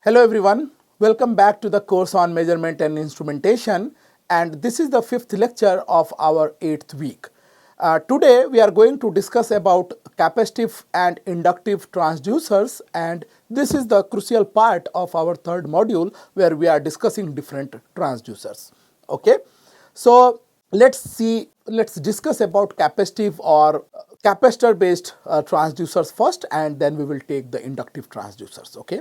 Hello everyone, welcome back to the course on measurement and instrumentation, and this is the fifth lecture of our 8th week. Today we are going to discuss about capacitive and inductive transducers, and this is the crucial part of our third module where we are discussing different transducers. Okay, so let's discuss about capacitive or capacitor based transducers first, and then we will take the inductive transducers. Okay,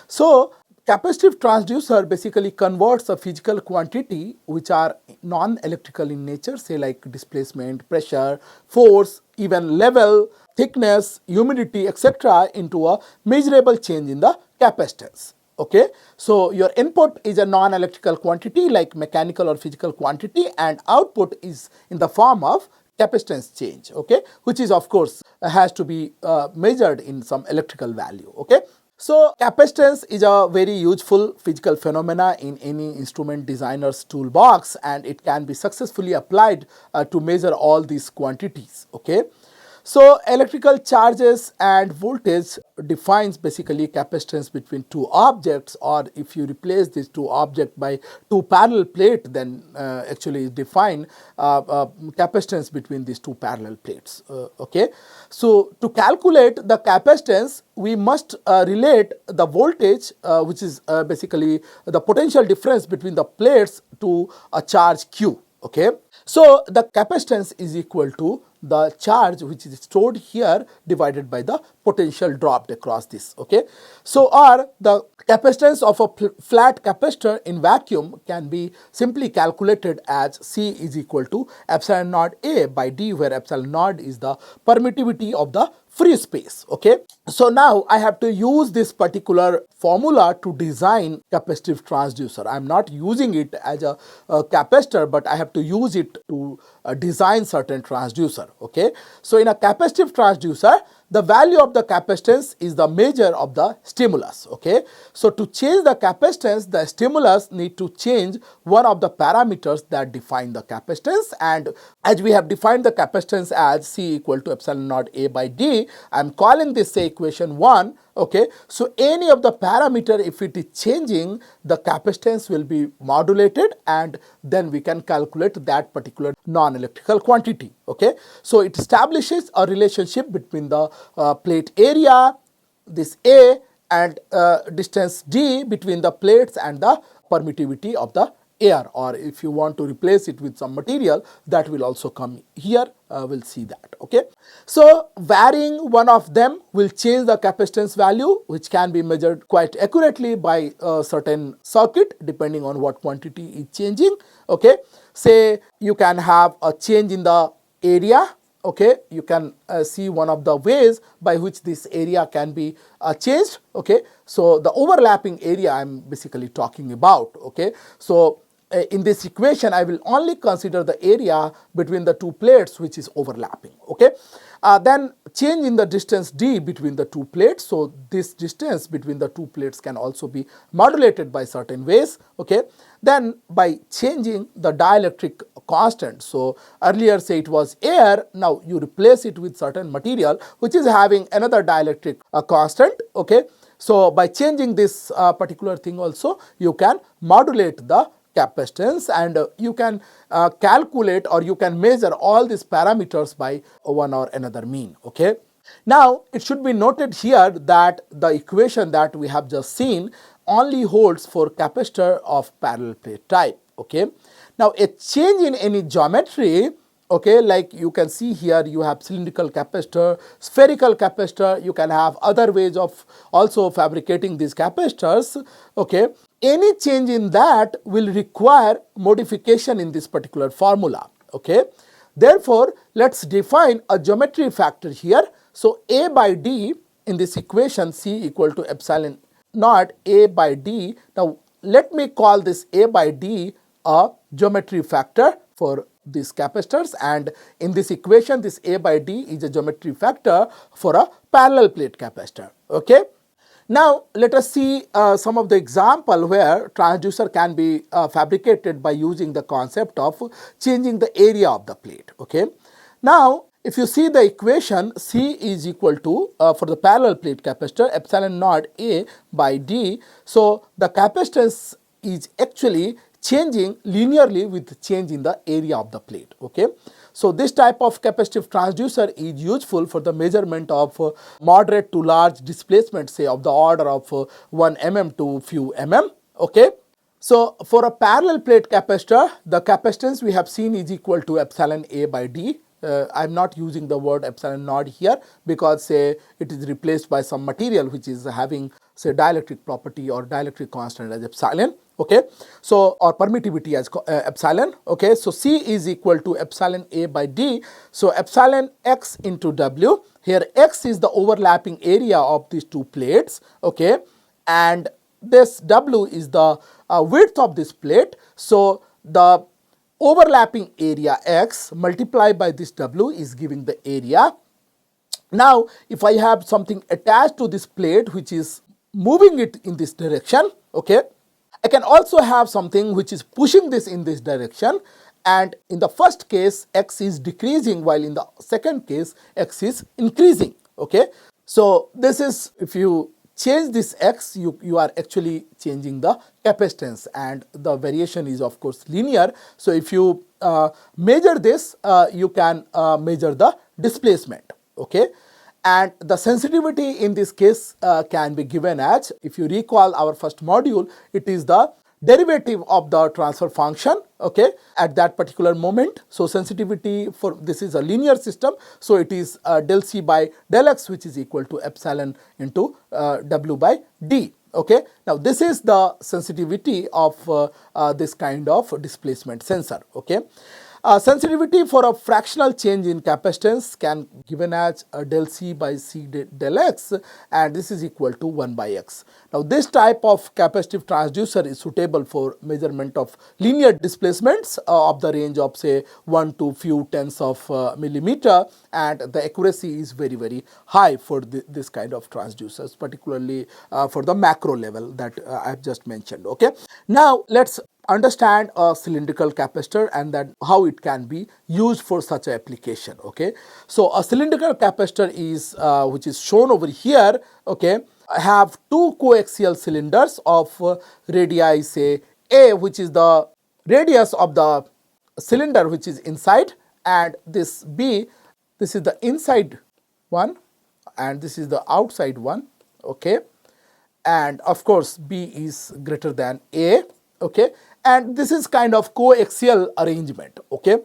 so capacitive transducer basically converts a physical quantity which are non-electrical in nature, say like displacement, pressure, force, even level, thickness, humidity, etc. into a measurable change in the capacitance. Okay, so your input is a non-electrical quantity like mechanical or physical quantity, and output is in the form of capacitance change, okay, which is of course has to be measured in some electrical value. Okay, so capacitance is a very useful physical phenomena in any instrument designer's toolbox, and it can be successfully applied to measure all these quantities. Okay, so electrical charges and voltage defines basically capacitance between two objects, or if you replace these two objects by two parallel plates, then actually define capacitance between these two parallel plates. Okay, so to calculate the capacitance, we must relate the voltage, which is basically the potential difference between the plates, to a charge Q. Okay, so the capacitance is equal to the charge which is stored here divided by the potential dropped across this. Okay, so or the capacitance of a flat capacitor in vacuum can be simply calculated as C is equal to epsilon naught A by D, where epsilon naught is the permittivity of the free space. Okay, so now I have to use this particular formula to design capacitive transducer. I am not using it as a capacitor, but I have to use it to design certain transducer. Okay, so in a capacitive transducer, the value of the capacitance is the measure of the stimulus. Okay, so to change the capacitance, the stimulus need to change one of the parameters that define the capacitance, and as we have defined the capacitance as C equal to epsilon naught A by D, I am calling this equation 1. Okay, so any of the parameter, if it is changing, the capacitance will be modulated, and then we can calculate that particular non-electrical quantity. Okay, so it establishes a relationship between the plate area, this A, and distance D between the plates and the permittivity of the air, or if you want to replace it with some material, that will also come here. We'll see that. Okay, so varying one of them will change the capacitance value, which can be measured quite accurately by a certain circuit depending on what quantity is changing. Okay, say you can have a change in the area. Okay, you can see one of the ways by which this area can be changed. Okay, so the overlapping area I am basically talking about. Okay, so in this equation I will only consider the area between the two plates which is overlapping. Okay, then change in the distance D between the two plates. So this distance between the two plates can also be modulated by certain ways. Okay, then by changing the dielectric constant, so earlier say it was air, now you replace it with certain material which is having another dielectric constant. Okay, so by changing this particular thing also, you can modulate the capacitance, and you can calculate or you can measure all these parameters by one or another mean. Okay, now it should be noted here that the equation that we have just seen only holds for capacitor of parallel plate type. Okay, now a change in any geometry, okay, like you can see here, you have cylindrical capacitor, spherical capacitor, you can have other ways of also fabricating these capacitors. Okay, any change in that will require modification in this particular formula. Okay, therefore let's define a geometry factor here. So A by D in this equation, C equal to epsilon naught A by D. Now let me call this A by D a geometry factor for these capacitors, and in this equation this A by D is a geometry factor for a parallel plate capacitor. Okay, now let us see some of the example where transducer can be fabricated by using the concept of changing the area of the plate. Okay, now If you see the equation, C is equal to, for the parallel plate capacitor, epsilon naught A by D. So the capacitance is actually changing linearly with change in the area of the plate. Okay. So this type of capacitive transducer is useful for the measurement of moderate to large displacement, say of the order of 1 mm to few mm. Okay. So for a parallel plate capacitor, the capacitance we have seen is equal to epsilon A by D. I am not using the word epsilon naught here because say it is replaced by some material which is having say dielectric property or dielectric constant as epsilon. Okay, so or permittivity as epsilon. Okay, so C is equal to epsilon A by D. So epsilon X into W. Here X is the overlapping area of these two plates. Okay, and this W is the width of this plate. So the overlapping area X multiplied by this W is giving the area. Now if I have something attached to this plate which is moving it in this direction, okay, I can also have something which is pushing this in this direction, and in the first case X is decreasing while in the second case X is increasing. Okay, so this is, if you change this X, you are actually changing the capacitance, and the variation is of course linear. So if you measure this, you can measure the displacement. Okay, and the sensitivity in this case can be given as, if you recall our first module, it is the derivative of the transfer function, okay, at that particular moment. So sensitivity for this is a linear system, so it is del C by del X, which is equal to epsilon into W by D. Okay, now this is the sensitivity of this kind of displacement sensor. Okay. Sensitivity for a fractional change in capacitance can given as del C by C del X, and this is equal to 1 by X. Now this type of capacitive transducer is suitable for measurement of linear displacements of the range of say 1 to few tenths of millimeter, and the accuracy is very high for this kind of transducers, particularly for the macro level that I have just mentioned. Okay, now let's understand a cylindrical capacitor and that how it can be used for such an application. Okay, so a cylindrical capacitor is which is shown over here. Okay, have two coaxial cylinders of radii say A, which is the radius of the cylinder which is inside, and this B, this is the inside one and this is the outside one. Okay, and of course B is greater than A. Okay, and this is kind of coaxial arrangement. Okay,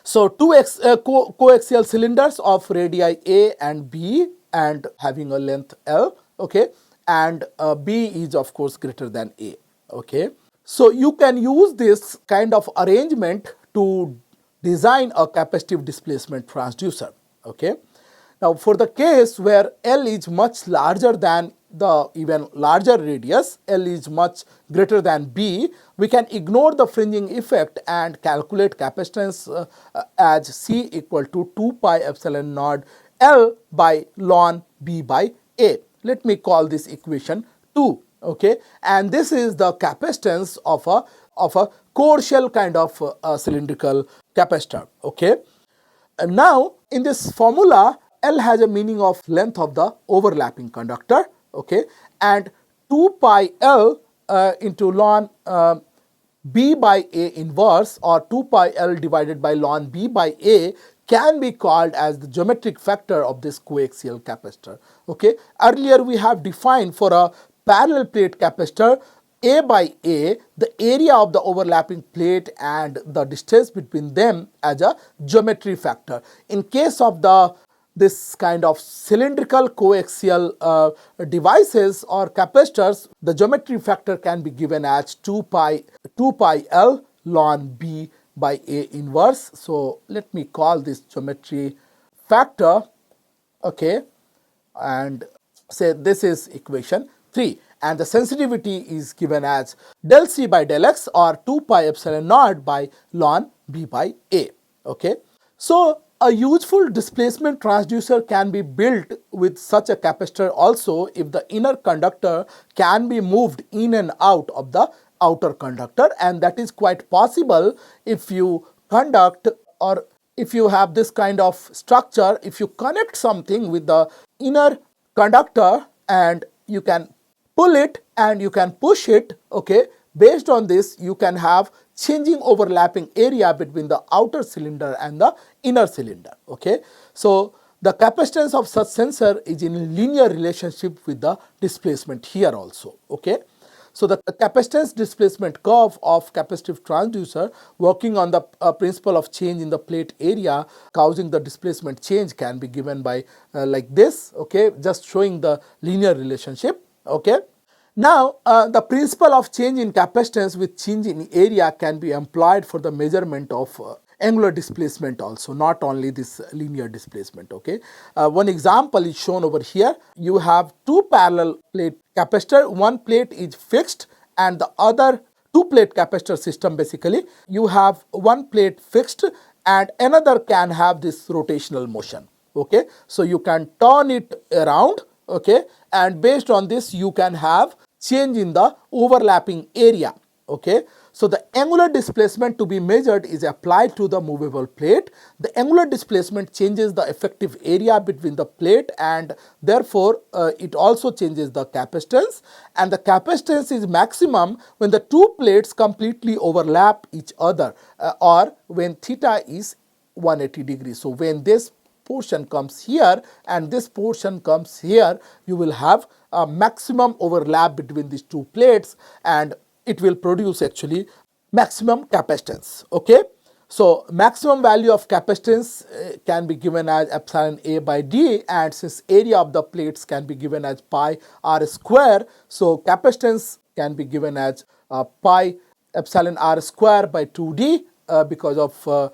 so two coaxial cylinders of radii A and B and having a length L. Okay, and B is of course greater than A. Okay, so you can use this kind of arrangement to design a capacitive displacement transducer. Okay, now for the case where L is much larger than the even larger radius, L is much greater than B, we can ignore the fringing effect and calculate capacitance as C equal to 2 pi epsilon naught L by ln B by A. Let me call this equation 2. Okay, and this is the capacitance of a core shell kind of cylindrical capacitor. Okay, and now in this formula, L has a meaning of length of the overlapping conductor. Okay, and 2 pi L into ln B by A inverse, or 2 pi L divided by ln B by A, can be called as the geometric factor of this coaxial capacitor. Okay, earlier we have defined for a parallel plate capacitor A by A the area of the overlapping plate and the distance between them as a geometry factor. In case of this kind of cylindrical coaxial devices or capacitors, the geometry factor can be given as 2 pi L ln B by A inverse. So let me call this geometry factor. Okay, and say this is equation 3, and the sensitivity is given as del C by del X, or 2 pi epsilon naught by ln B by A. Okay, so a useful displacement transducer can be built with such a capacitor also if the inner conductor can be moved in and out of the outer conductor, and that is quite possible if you conduct or if you have this kind of structure, if you connect something with the inner conductor and you can pull it and you can push it, okay, based on this you can have changing overlapping area between the outer cylinder and the inner cylinder, okay. So the capacitance of such sensor is in linear relationship with the displacement here also, okay. So the capacitance displacement curve of capacitive transducer working on the principle of change in the plate area causing the displacement change can be given by like this, okay, just showing the linear relationship, okay. Now, the principle of change in capacitance with change in area can be employed for the measurement of angular displacement also, not only this linear displacement, okay. One example is shown over here. You have two parallel plate capacitor, one plate is fixed and the other two plate capacitor system basically. You have one plate fixed and another can have this rotational motion, okay. So you can turn it around, okay, and based on this you can have change in the overlapping area, okay. So the angular displacement to be measured is applied to the movable plate. The angular displacement changes the effective area between the plate and therefore it also changes the capacitance, and the capacitance is maximum when the two plates completely overlap each other or when theta is 180 degrees. So when this portion comes here and this portion comes here, you will have a maximum overlap between these two plates and it will produce actually maximum capacitance, okay. So maximum value of capacitance can be given as epsilon A by D, and since area of the plates can be given as pi r square, so capacitance can be given as pi epsilon r square by 2D because of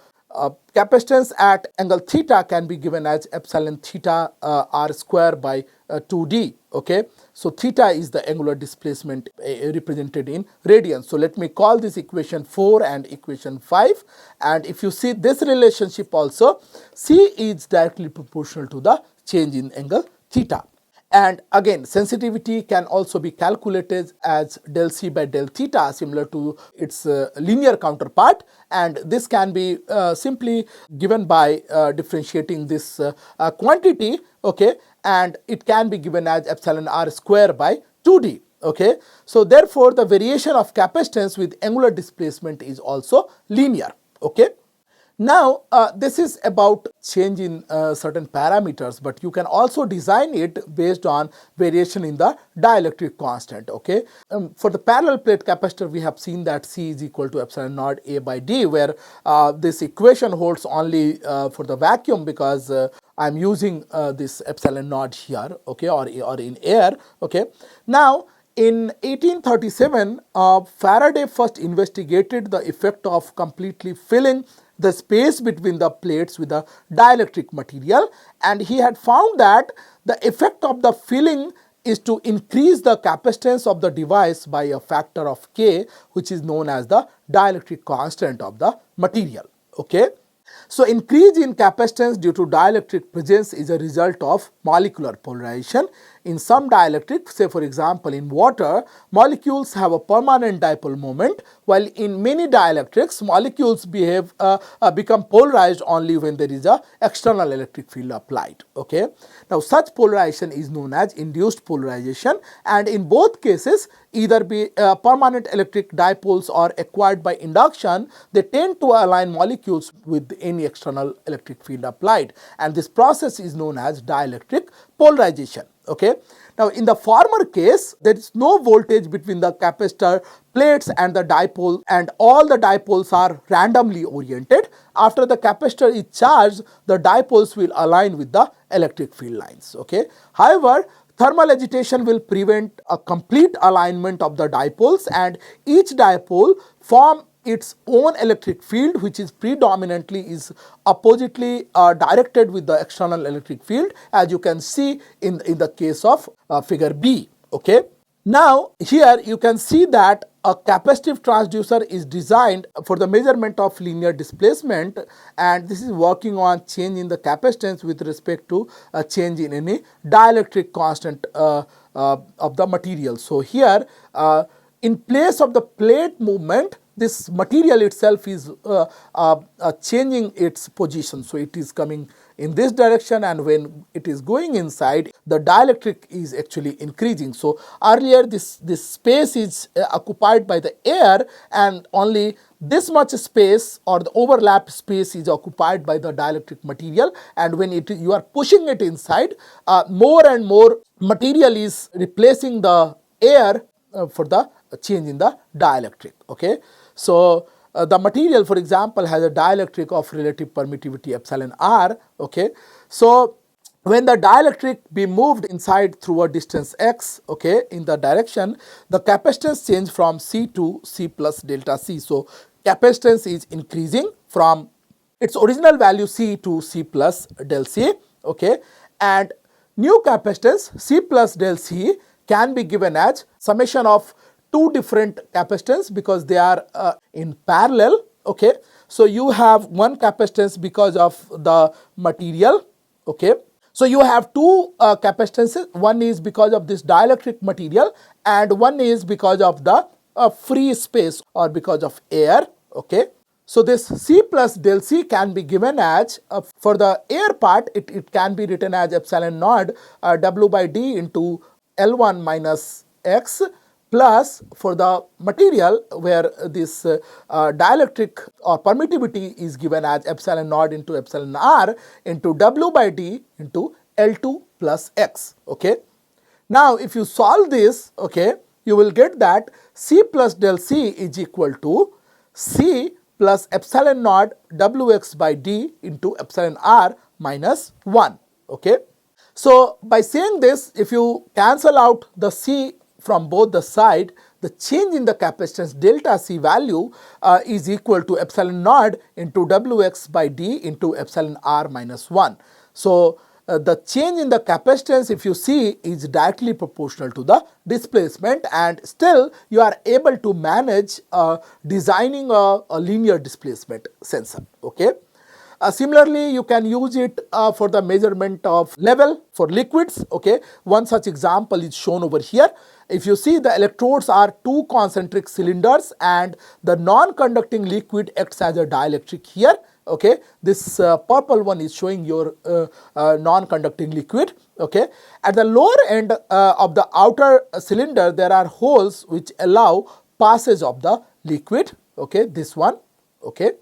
capacitance at angle theta can be given as epsilon theta r square by 2D, okay. So theta is the angular displacement represented in radians. So let me call this equation 4 and equation 5, and if you see this relationship also, C is directly proportional to the change in angle theta. And again, sensitivity can also be calculated as del C by del theta, similar to its linear counterpart, and this can be simply given by differentiating this quantity, okay, and it can be given as epsilon r square by 2D, okay. So therefore the variation of capacitance with angular displacement is also linear, okay. Now, this is about change in certain parameters, but you can also design it based on variation in the dielectric constant, okay. For the parallel plate capacitor, we have seen that C is equal to epsilon naught A by D, where this equation holds only for the vacuum because I am using this epsilon naught here, okay, or in air, okay. Now, in 1837, Faraday first investigated the effect of completely filling the space between the plates with a dielectric material, and he had found that the effect of the filling is to increase the capacitance of the device by a factor of K, which is known as the dielectric constant of the material, okay. So increase in capacitance due to dielectric presence is a result of molecular polarization. In some dielectric, say for example in water, molecules have a permanent dipole moment, while in many dielectrics, molecules become polarized only when there is a external electric field applied, okay. Now such polarization is known as induced polarization, and in both cases, either be permanent electric dipoles or acquired by induction, they tend to align molecules with any external electric field applied, and this process is known as dielectric polarization, okay. Now in the former case, there is no voltage between the capacitor plates and the dipole, and all the dipoles are randomly oriented. After the capacitor is charged, the dipoles will align with the electric field lines, okay. However, thermal agitation will prevent a complete alignment of the dipoles, and each dipole form its own electric field, which is predominantly is oppositely directed with the external electric field, as you can see in the case of figure B, okay. Now here you can see that a capacitive transducer is designed for the measurement of linear displacement, and this is working on change in the capacitance with respect to a change in any dielectric constant of the material. So here in place of the plate movement, this material itself is changing its position. So it is coming in this direction, and when it is going inside, the dielectric is actually increasing. So earlier this space is occupied by the air, and only this much space or the overlap space is occupied by the dielectric material, and when you are pushing it inside, more and more material is replacing the air for the change in the dielectric. Okay, so the material, for example, has a dielectric of relative permittivity epsilon r. Okay, so when the dielectric be moved inside through a distance x, okay, in the direction, the capacitance change from C to C plus delta C. So capacitance is increasing from its original value C to C plus del C. Okay, and new capacitance C plus del C can be given as summation of two different capacitance because they are in parallel. Okay, so you have one capacitance because of the material. Okay, so you have two capacitances. One is because of this dielectric material, and one is because of the free space or because of air. Okay, so this C plus del C can be given as for the air part, it can be written as epsilon naught W by D into L1 minus X, plus for the material where this dielectric or permittivity is given as epsilon naught into epsilon r into W by D into L2 plus X. Okay, now if you solve this, okay, you will get that C plus del C is equal to C plus epsilon naught Wx by D into epsilon r minus 1. Okay, so by saying this, if you cancel out the C from both the side, the change in the capacitance delta C value is equal to epsilon naught into Wx by D into epsilon r minus 1. So the change in the capacitance, if you see, is directly proportional to the displacement, and still you are able to manage designing a linear displacement sensor. Okay. Similarly, you can use it for the measurement of level for liquids. Okay, one such example is shown over here. If you see, the electrodes are two concentric cylinders, and the non-conducting liquid acts as a dielectric here. Okay, this purple one is showing your non-conducting liquid. Okay, at the lower end of the outer cylinder, there are holes which allow passage of the liquid. Okay, this one. Okay,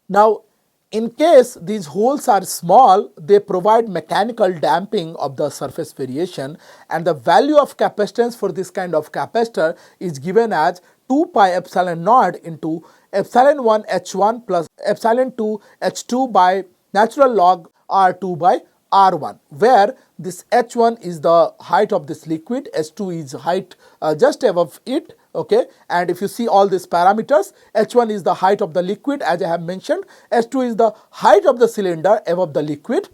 now in case these holes are small, they provide mechanical damping of the surface variation, and the value of capacitance for this kind of capacitor is given as 2 pi epsilon naught into epsilon 1 H1 plus epsilon 2 H2 by natural log R2 by R1, where this H1 is the height of this liquid, H2 is height just above it. Okay, and if you see all these parameters, H1 is the height of the liquid as I have mentioned, H2 is the height of the cylinder above the liquid,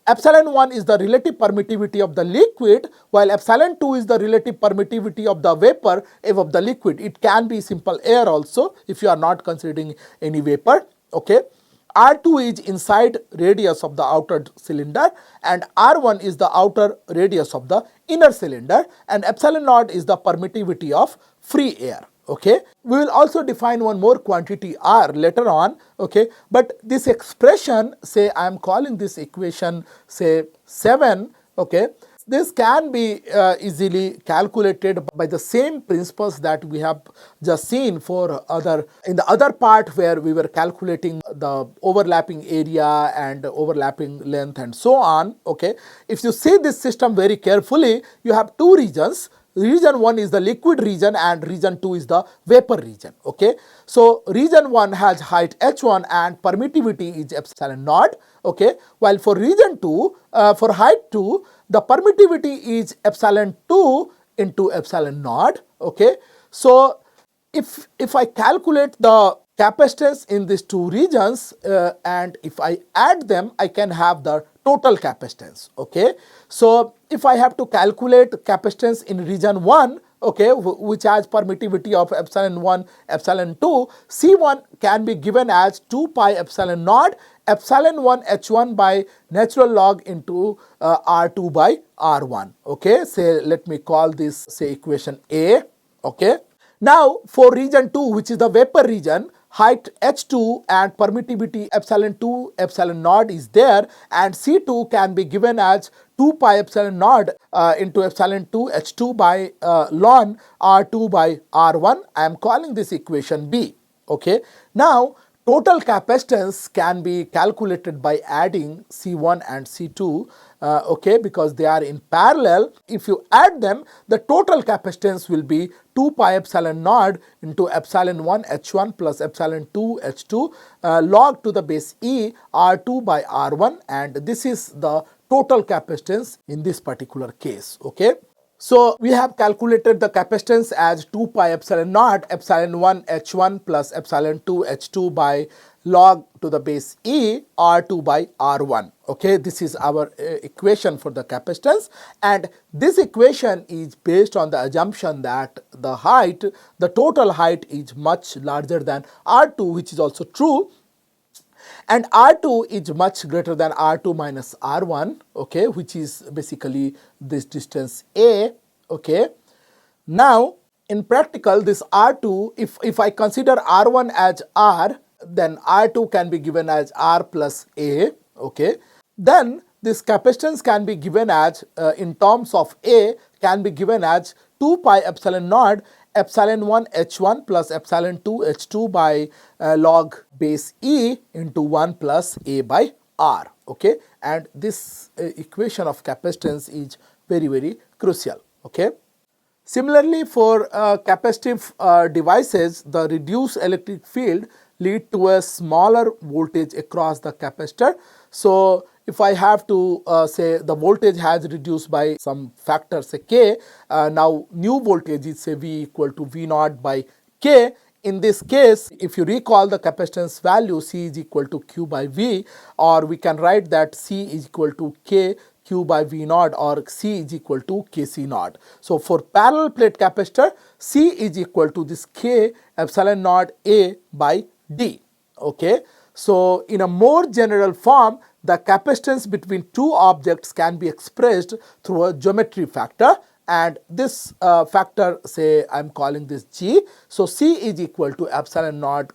epsilon 1 is the relative permittivity of the liquid, while epsilon 2 is the relative permittivity of the vapor above the liquid. It can be simple air also if you are not considering any vapor. Okay, R2 is inside radius of the outer cylinder, and R1 is the outer radius of the inner cylinder, and epsilon naught is the permittivity of free air. Okay, we will also define one more quantity R later on. Okay, but this expression, say I am calling this equation say 7. Okay, this can be easily calculated by the same principles that we have just seen for in the other part where we were calculating the overlapping area and overlapping length and so on. Okay, if you see this system very carefully, you have two regions. Region 1 is the liquid region and region 2 is the vapor region. Okay, so region 1 has height h1 and permittivity is epsilon naught. Okay, while for region 2, for height 2, the permittivity is epsilon 2 into epsilon naught. Okay, so if I calculate the capacitance in these two regions and if I add them, I can have the total capacitance. Okay, so if I have to calculate capacitance in region 1, okay, which has permittivity of epsilon 1, epsilon 2, C1 can be given as 2 pi epsilon naught, epsilon 1 H1 by natural log into R2 by R1. Okay, say let me call this say equation A. Okay, Now for region 2, which is the vapor region, height h2 and permittivity epsilon 2 epsilon naught is there, and C2 can be given as 2 pi epsilon naught into epsilon 2 h2 by ln r2 by r1. I am calling this equation B. Okay. Now total capacitance can be calculated by adding C1 and C2, okay, because they are in parallel. If you add them, the total capacitance will be 2 pi epsilon naught into epsilon 1 h1 plus epsilon 2 h2 log to the base e r2 by r1, and this is the total capacitance in this particular case. Okay. So we have calculated the capacitance as 2 pi epsilon naught epsilon 1 h1 plus epsilon 2 h2 by log to the base e r2 by r1. Okay, this is our equation for the capacitance, and this equation is based on the assumption that the height, the total height is much larger than r2, which is also true, and R2 is much greater than R2 minus R1, okay, which is basically this distance A, okay. Now in practical, this R2, if I consider R1 as R, then R2 can be given as R plus A, okay. Then this capacitance can be given as in terms of A can be given as 2 pi epsilon naught epsilon 1 h1 plus epsilon 2 h2 by log base E into 1 plus A by R, okay, and this equation of capacitance is very, very crucial, okay. Similarly, for capacitive devices, the reduced electric field lead to a smaller voltage across the capacitor. So if I have to say the voltage has reduced by some factor, say K, now new voltage is say V equal to V naught by K. In this case, if you recall the capacitance value, C is equal to Q by V, or we can write that C is equal to K Q by V naught, or C is equal to Kc naught. So for parallel plate capacitor, C is equal to this K epsilon naught A by D, okay. So in a more general form, the capacitance between two objects can be expressed through a geometry factor, and this factor, say I am calling this G. So C is equal to epsilon naught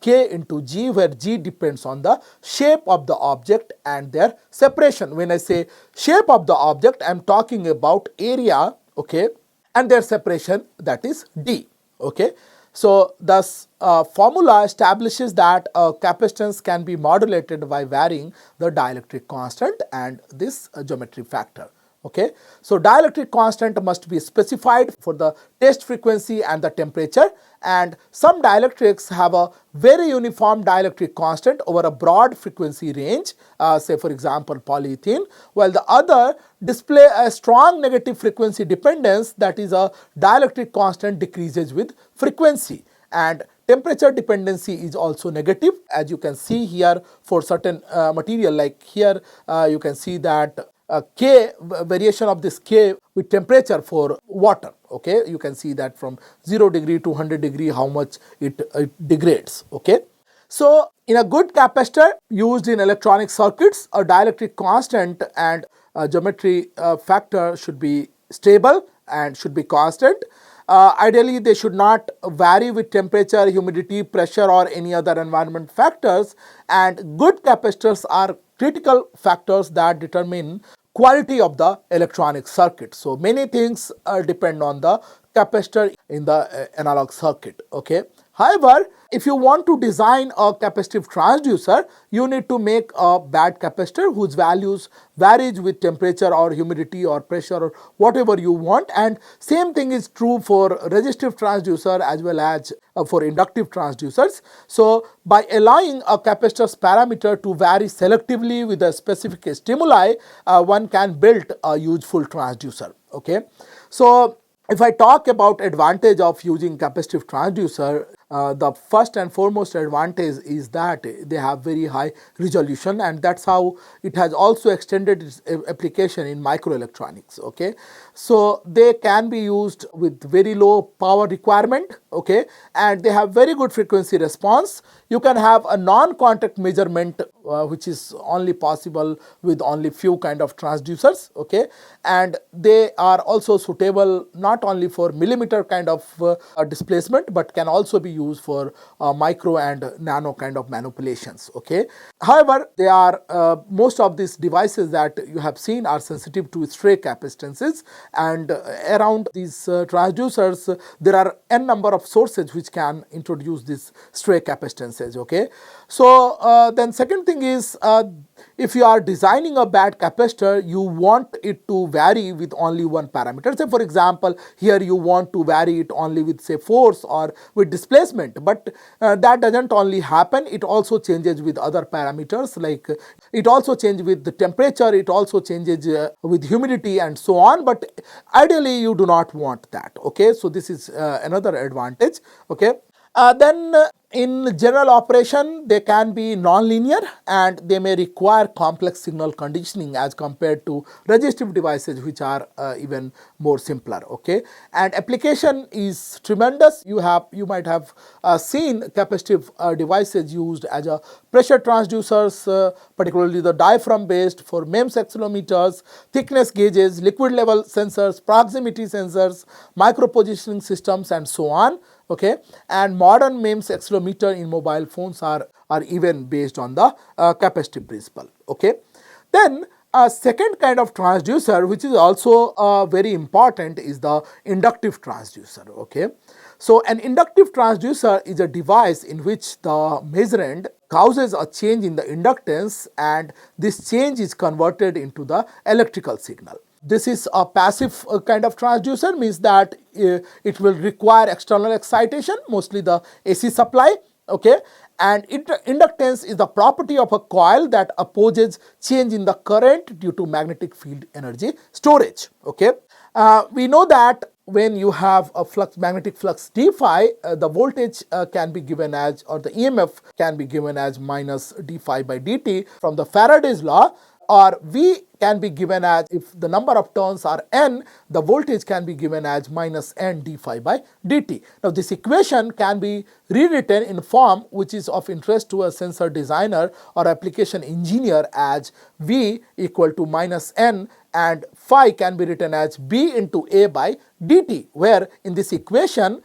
K into G, where G depends on the shape of the object and their separation. When I say shape of the object, I am talking about area, okay, and their separation, that is D, okay. So thus formula establishes that capacitance can be modulated by varying the dielectric constant and this geometry factor. Okay. So dielectric constant must be specified for the test frequency and the temperature, and some dielectrics have a very uniform dielectric constant over a broad frequency range, say for example polyethylene, while the other display a strong negative frequency dependence, that is a dielectric constant decreases with frequency, and temperature dependency is also negative, as you can see here for certain material, like here you can see that K variation of this K with temperature for water, okay. You can see that from 0 degree to 100 degree how much it degrades, okay. So in a good capacitor used in electronic circuits, a dielectric constant and geometry factor should be stable and should be constant. Ideally, they should not vary with temperature, humidity, pressure or any other environment factors, and good capacitors are critical factors that determine quality of the electronic circuit. So many things depend on the capacitor in the analog circuit, okay. However, if you want to design a capacitive transducer, you need to make a bad capacitor whose values varies with temperature or humidity or pressure or whatever you want, and same thing is true for resistive transducer as well as for inductive transducers. So by allowing a capacitor's parameter to vary selectively with a specific stimuli, one can build a useful transducer, okay. So if I talk about advantage of using capacitive transducer, The first and foremost advantage is that they have very high resolution, and that's how it has also extended its application in microelectronics. Okay, so they can be used with very low power requirement. Okay, and they have very good frequency response. You can have a non-contact measurement which is only possible with only few kind of transducers. Okay, and they are also suitable not only for millimeter kind of displacement, but can also be used for micro and nano kind of manipulations. Okay, however, they are most of these devices that you have seen are sensitive to stray capacitances, and around these transducers there are n number of sources which can introduce this stray capacitances. Okay, so then second thing is, if you are designing a bad capacitor, you want it to vary with only one parameter. Say for example, here you want to vary it only with say force or with displacement, but that doesn't only happen, it also changes with other parameters, like it also changes with the temperature, it also changes with humidity and so on, but ideally you do not want that. Okay, so this is another advantage. Okay, then in general operation, they can be non-linear and they may require complex signal conditioning as compared to resistive devices which are even more simpler. Okay, and application is tremendous. You might have seen capacitive devices used as a pressure transducers, particularly the diaphragm based, for MEMS accelerometers, thickness gauges, liquid level sensors, proximity sensors, micro positioning systems, and so on. Okay, and modern MEMS accelerometer in mobile phones are even based on the capacitive principle. Okay, then a second kind of transducer which is also very important is the inductive transducer. Okay, so an inductive transducer is a device in which the measurand causes a change in the inductance, and this change is converted into the electrical signal. This is a passive kind of transducer, means that it will require external excitation, mostly the AC supply. Okay, and inductance is the property of a coil that opposes change in the current due to magnetic field energy storage. Okay, we know that when you have a magnetic flux d phi, the voltage can be given as, or the EMF can be given as minus d phi by dt from the Faraday's law, or V can be given as, if the number of turns are n, the voltage can be given as minus n d phi by dt. Now this equation can be rewritten in form which is of interest to a sensor designer or application engineer as V equal to minus n, and phi can be written as B into A by dt, where in this equation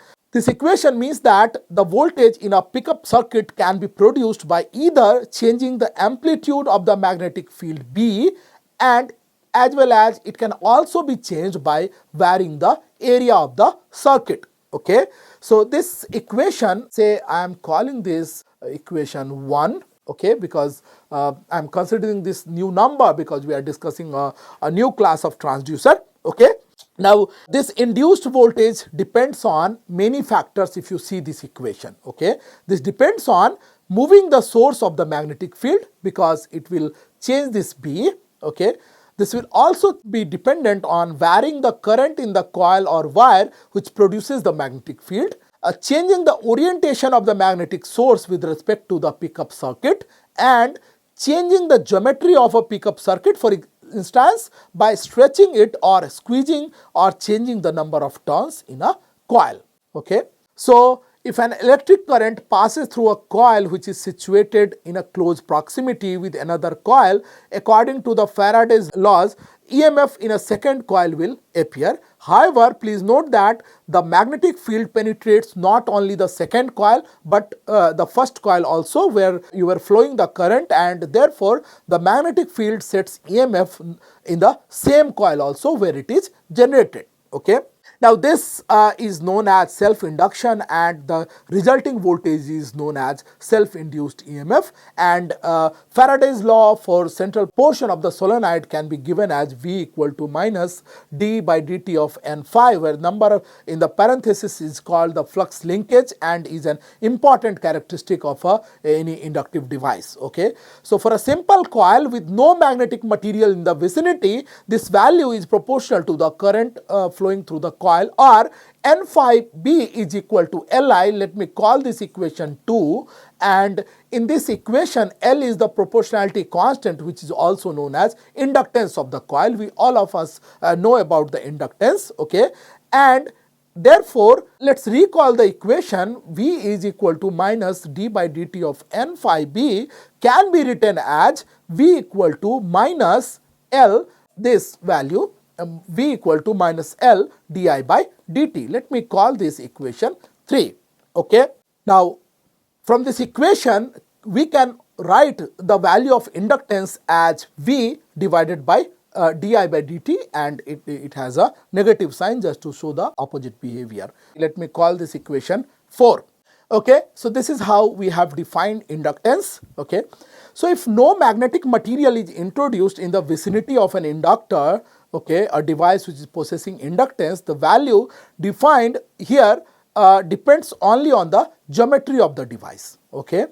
means that the voltage in a pickup circuit can be produced by either changing the amplitude of the magnetic field B, and as well as it can also be changed by varying the area of the circuit. Okay, so this equation, say I am calling this equation 1. Okay, because I am considering this new number because we are discussing a new class of transducer. Okay, now this induced voltage depends on many factors. If you see this equation, okay, this depends on moving the source of the magnetic field because it will change this B. Okay, this will also be dependent on varying the current in the coil or wire which produces the magnetic field, changing the orientation of the magnetic source with respect to the pickup circuit, and changing the geometry of a pickup circuit, for instance by stretching it or squeezing or changing the number of turns in a coil. Okay, so if an electric current passes through a coil which is situated in a close proximity with another coil, according to the Faraday's laws, EMF in a second coil will appear. However, please note that the magnetic field penetrates not only the second coil but the first coil also, where you are flowing the current, and therefore the magnetic field sets EMF in the same coil also where it is generated. Okay. Now this is known as self-induction, and the resulting voltage is known as self-induced EMF, and Faraday's law for central portion of the solenoid can be given as V equal to minus d by dt of n phi, where number in the parenthesis is called the flux linkage and is an important characteristic of any inductive device. Okay, so for a simple coil with no magnetic material in the vicinity, this value is proportional to the current flowing through the coil coil, or N phi B is equal to Li. Let me call this equation 2, and in this equation L is the proportionality constant, which is also known as inductance of the coil. We all of us know about the inductance, okay, and therefore let's recall the equation. V is equal to minus d by dt of N phi B can be written as V equal to minus L, this value, V equal to minus L di by dt. Let me call this equation 3. Okay. Now, from this equation, we can write the value of inductance as V divided by di by dt, and it has a negative sign just to show the opposite behavior. Let me call this equation 4. Okay, so this is how we have defined inductance. Okay, so if no magnetic material is introduced in the vicinity of an inductor, okay, a device which is possessing inductance, the value defined here depends only on the geometry of the device. Okay,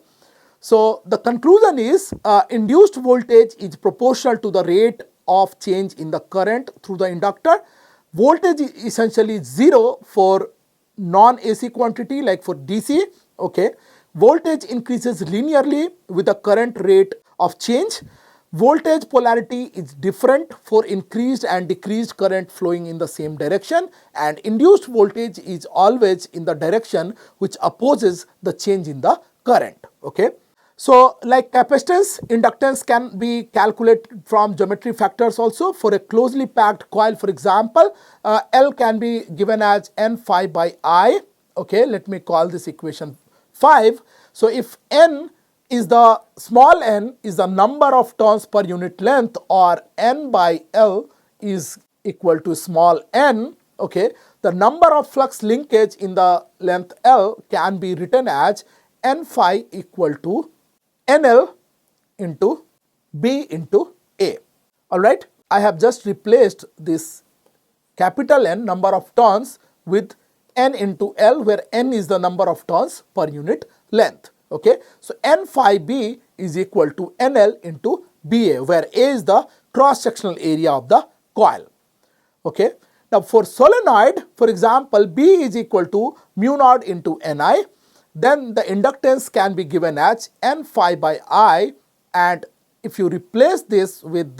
so the conclusion is induced voltage is proportional to the rate of change in the current through the inductor. Voltage is essentially 0 for non-AC quantity like for DC. Okay, voltage increases linearly with the current rate of change. Voltage polarity is different for increased and decreased current flowing in the same direction, and induced voltage is always in the direction which opposes the change in the current. Okay. So, like capacitance, inductance can be calculated from geometry factors also. For a closely packed coil, for example, L can be given as N phi by I. Okay, let me call this equation 5. So, if N is the small n is the number of turns per unit length, or N by L is equal to small n, okay, the number of flux linkage in the length L can be written as N phi equal to NL into B into A. Alright, I have just replaced this capital N number of turns with N into L, where N is the number of turns per unit length. Okay, so N phi B is equal to NL into BA, where A is the cross sectional area of the coil. Okay, now for solenoid, for example, B is equal to mu naught into Ni. Then the inductance can be given as N phi by I, and if you replace this with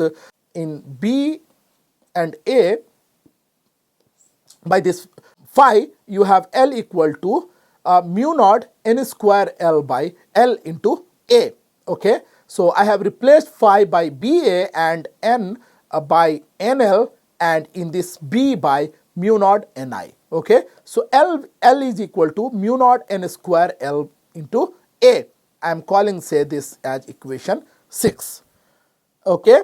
in B and A by this phi, you have L equal to mu naught N square L by L into A. Okay, so I have replaced phi by BA and N by NL, and in this B by mu naught Ni. Okay, so L is equal to mu naught N square L into A. I am calling, say, this as equation 6. Okay,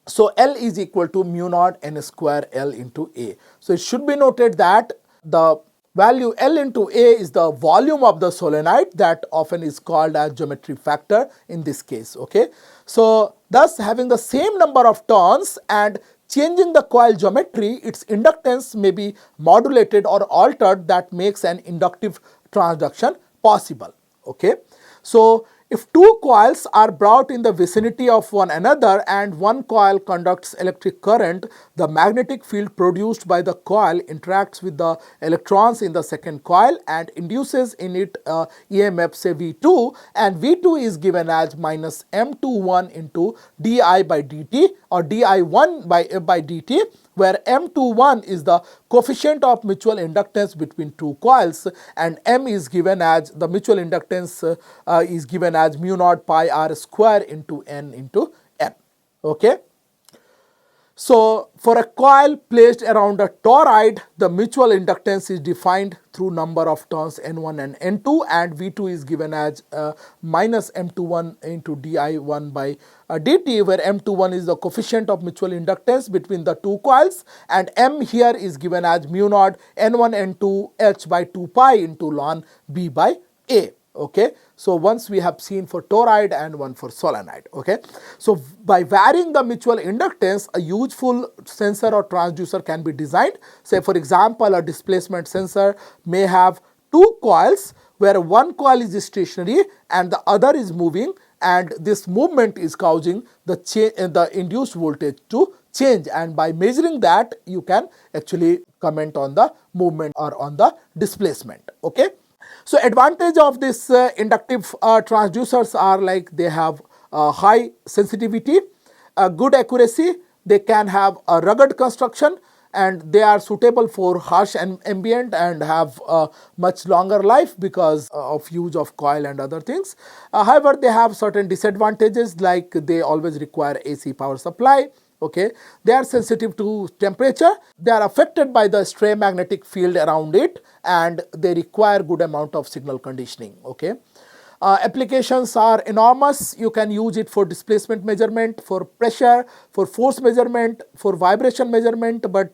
so L is equal to mu naught N square L into A. So it should be noted that the value L into A is the volume of the solenoid, that often is called as geometry factor in this case. Okay, so thus having the same number of turns and changing the coil geometry, its inductance may be modulated or altered. That makes an inductive transduction possible. Okay, so if two coils are brought in the vicinity of one another and one coil conducts electric current, the magnetic field produced by the coil interacts with the electrons in the second coil and induces in it EMF, say V2, and V2 is given as minus M21 into di by dt, or di1 by dt, where M21 is the coefficient of mutual inductance between two coils, and M is given as the mutual inductance is given as mu naught pi r square into N into N. Okay. So for a coil placed around a toroid, the mutual inductance is defined through number of turns N1 and N2, and V2 is given as minus M21 into di1 by dt, where M21 is the coefficient of mutual inductance between the two coils, and M here is given as mu naught N1 N2 H by 2 pi into ln B by A. Okay, so once we have seen for toroid and one for solenoid. Okay, so by varying the mutual inductance, a useful sensor or transducer can be designed. Say for example, a displacement sensor may have two coils, where one coil is stationary and the other is moving, and this movement is causing the induced voltage to change, and by measuring that you can actually comment on the movement or on the displacement. Okay. So advantage of this inductive transducers are like they have high sensitivity, good accuracy, they can have a rugged construction, and they are suitable for harsh and ambient and have a much longer life because of use of coil and other things. However, they have certain disadvantages, like they always require AC power supply. Okay, they are sensitive to temperature, they are affected by the stray magnetic field around it, and they require good amount of signal conditioning. Okay. Applications are enormous. You can use it for displacement measurement, for pressure, for force measurement, for vibration measurement, but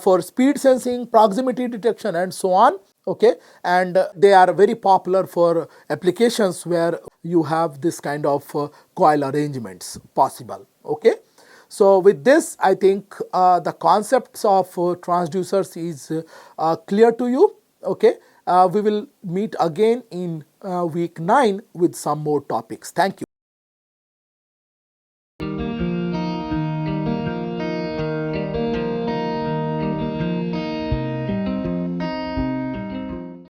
for speed sensing, proximity detection, and so on. Okay, and they are very popular for applications where you have this kind of coil arrangements possible. Okay. So with this, I think the concepts of transducers is clear to you. Okay. We will meet again in week 9 with some more topics. Thank you.